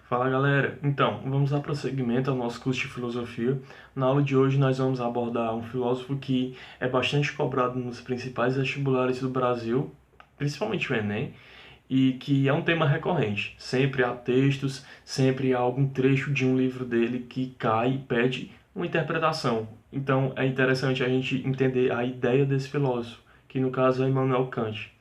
Fala galera, então vamos dar prosseguimento ao nosso curso de filosofia. Na aula de hoje nós vamos abordar um filósofo que é bastante cobrado nos principais vestibulares do Brasil, principalmente o Enem, e que é um tema recorrente. Sempre há textos, sempre há algum trecho de um livro dele que cai e pede uma interpretação. Então é interessante a gente entender a ideia desse filósofo, que no caso é Immanuel Kant.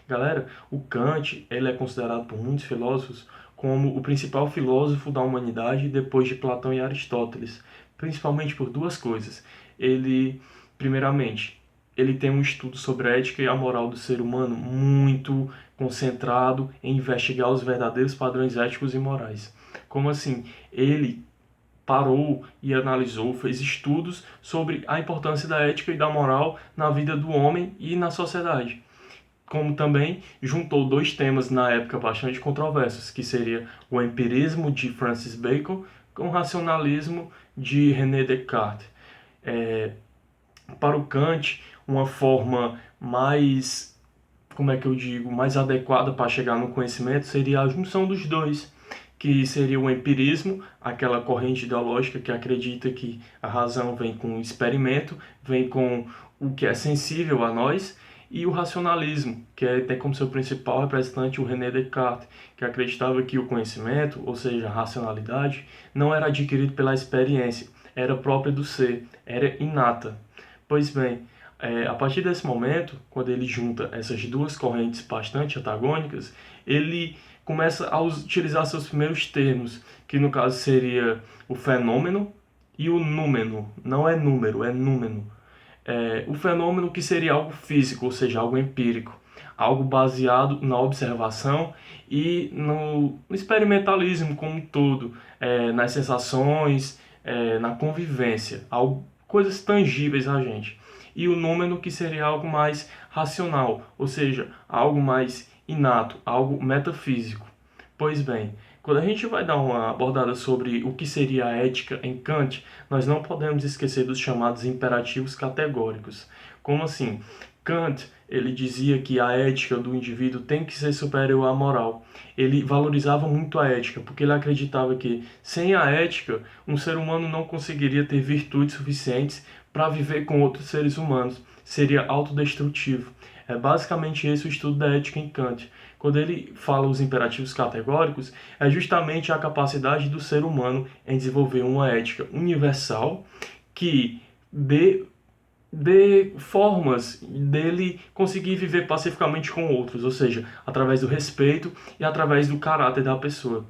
Galera, o Kant, ele é considerado por muitos filósofos como o principal filósofo da humanidade depois de Platão e Aristóteles, principalmente por duas coisas. Ele, primeiramente, ele tem um estudo sobre a ética e a moral do ser humano muito concentrado em investigar os verdadeiros padrões éticos e morais. Como assim? Ele parou e analisou, fez estudos sobre a importância da ética e da moral na vida do homem e na sociedade, como também juntou dois temas na época bastante controversos, que seria o empirismo de Francis Bacon com o racionalismo de René Descartes. É, para o Kant, uma forma mais, como é que eu digo, mais adequada para chegar no conhecimento seria a junção dos dois, que seria o empirismo, aquela corrente ideológica que acredita que a razão vem com o experimento, vem com o que é sensível a nós, e o racionalismo, que tem como seu principal representante o René Descartes, que acreditava que o conhecimento, ou seja, a racionalidade, não era adquirido pela experiência, era própria do ser, era inata. Pois bem, a partir desse momento, quando ele junta essas duas correntes bastante antagônicas, ele começa a utilizar seus primeiros termos, que no caso seria o fenômeno e o númeno. Não é número, é númeno. O fenômeno que seria algo físico, ou seja, algo empírico, algo baseado na observação e no experimentalismo como um todo, nas sensações, na convivência, algo, coisas tangíveis a gente. E o número que seria algo mais racional, ou seja, algo mais inato, algo metafísico. Pois bem, quando a gente vai dar uma abordada sobre o que seria a ética em Kant, nós não podemos esquecer dos chamados imperativos categóricos. Como assim? Kant, ele dizia que a ética do indivíduo tem que ser superior à moral. Ele valorizava muito a ética, porque ele acreditava que sem a ética, um ser humano não conseguiria ter virtudes suficientes para viver com outros seres humanos. Seria autodestrutivo. É basicamente esse o estudo da ética em Kant. Quando ele fala os imperativos categóricos, é justamente a capacidade do ser humano em desenvolver uma ética universal que dê formas dele conseguir viver pacificamente com outros, ou seja, através do respeito e através do caráter da pessoa.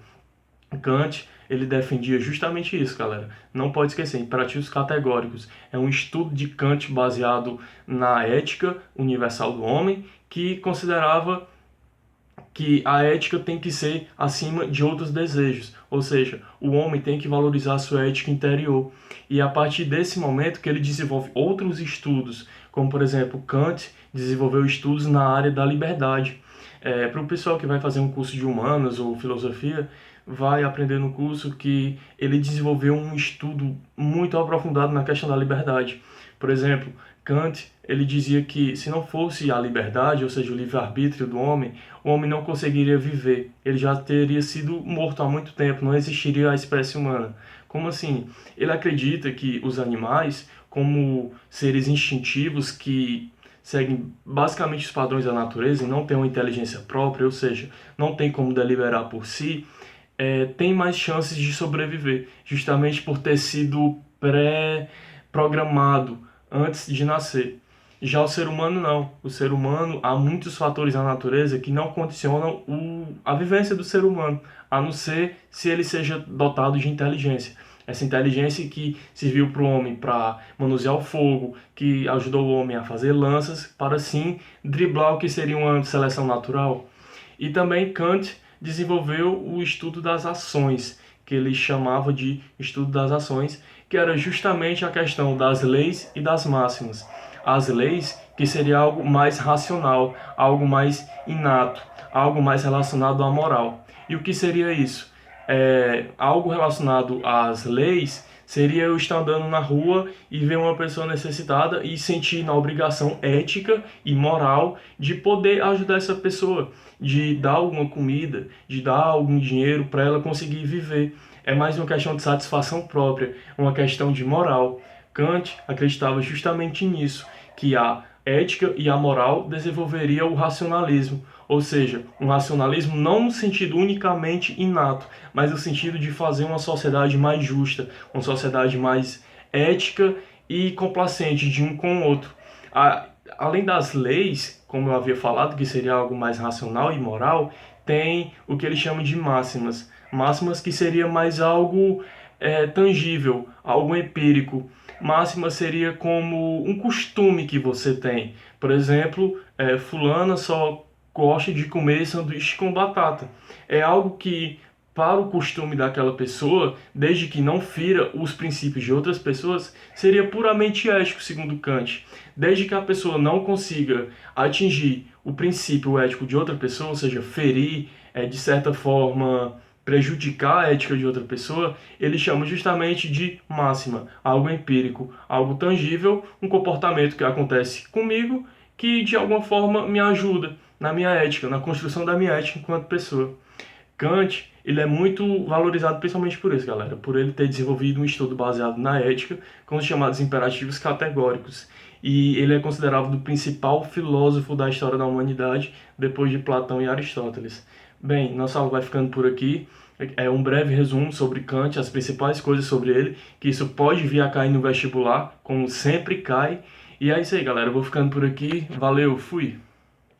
Kant, ele defendia justamente isso, galera. Não pode esquecer, imperativos categóricos. É um estudo de Kant baseado na ética universal do homem, que considerava que a ética tem que ser acima de outros desejos, ou seja, o homem tem que valorizar a sua ética interior. E é a partir desse momento que ele desenvolve outros estudos, como por exemplo, Kant desenvolveu estudos na área da liberdade. Para o pessoal que vai fazer um curso de humanas ou filosofia, vai aprender no curso que ele desenvolveu um estudo muito aprofundado na questão da liberdade. Por exemplo, Kant, ele dizia que se não fosse a liberdade, ou seja, o livre-arbítrio do homem, o homem não conseguiria viver. Ele já teria sido morto há muito tempo, não existiria a espécie humana. Como assim? Ele acredita que os animais, como seres instintivos que seguem basicamente os padrões da natureza e não têm uma inteligência própria, ou seja, não tem como deliberar por si, tem mais chances de sobreviver, justamente por ter sido pré-programado antes de nascer. Já o ser humano não. O ser humano, há muitos fatores na natureza que não condicionam a vivência do ser humano, a não ser se ele seja dotado de inteligência. Essa inteligência que serviu para o homem para manusear o fogo, que ajudou o homem a fazer lanças, para assim driblar o que seria uma seleção natural. E também Kant desenvolveu o estudo das ações, que ele chamava de estudo das ações, que era justamente a questão das leis e das máximas. As leis, que seria algo mais racional, algo mais inato, algo mais relacionado à moral. E o que seria isso? Algo relacionado às leis Seria eu estar andando na rua e ver uma pessoa necessitada e sentir na obrigação ética e moral de poder ajudar essa pessoa, de dar alguma comida, de dar algum dinheiro para ela conseguir viver. É mais uma questão de satisfação própria, uma questão de moral. Kant acreditava justamente nisso, que a ética e a moral desenvolveria o racionalismo, ou seja, um racionalismo não no sentido unicamente inato, mas no sentido de fazer uma sociedade mais justa, uma sociedade mais ética e complacente de um com o outro. Além das leis, como eu havia falado, que seria algo mais racional e moral, tem o que ele chama de máximas. Máximas que seria mais algo tangível, algo empírico. Máxima seria como um costume que você tem. Por exemplo, fulana só gosta de comer sanduíche com batata. É algo que, para o costume daquela pessoa, desde que não fira os princípios de outras pessoas, seria puramente ético, segundo Kant. Desde que a pessoa não consiga atingir o princípio ético de outra pessoa, ou seja, ferir, de certa forma, prejudicar a ética de outra pessoa, ele chama justamente de máxima, algo empírico, algo tangível, um comportamento que acontece comigo que de alguma forma me ajuda na minha ética, na construção da minha ética enquanto pessoa. Kant, ele é muito valorizado principalmente por isso, galera, por ele ter desenvolvido um estudo baseado na ética com os chamados imperativos categóricos. E ele é considerado o principal filósofo da história da humanidade, depois de Platão e Aristóteles. Bem, nossa aula vai ficando por aqui. É um breve resumo sobre Kant, as principais coisas sobre ele, que isso pode vir a cair no vestibular, como sempre cai. E é isso aí, galera. Eu vou ficando por aqui. Valeu, fui!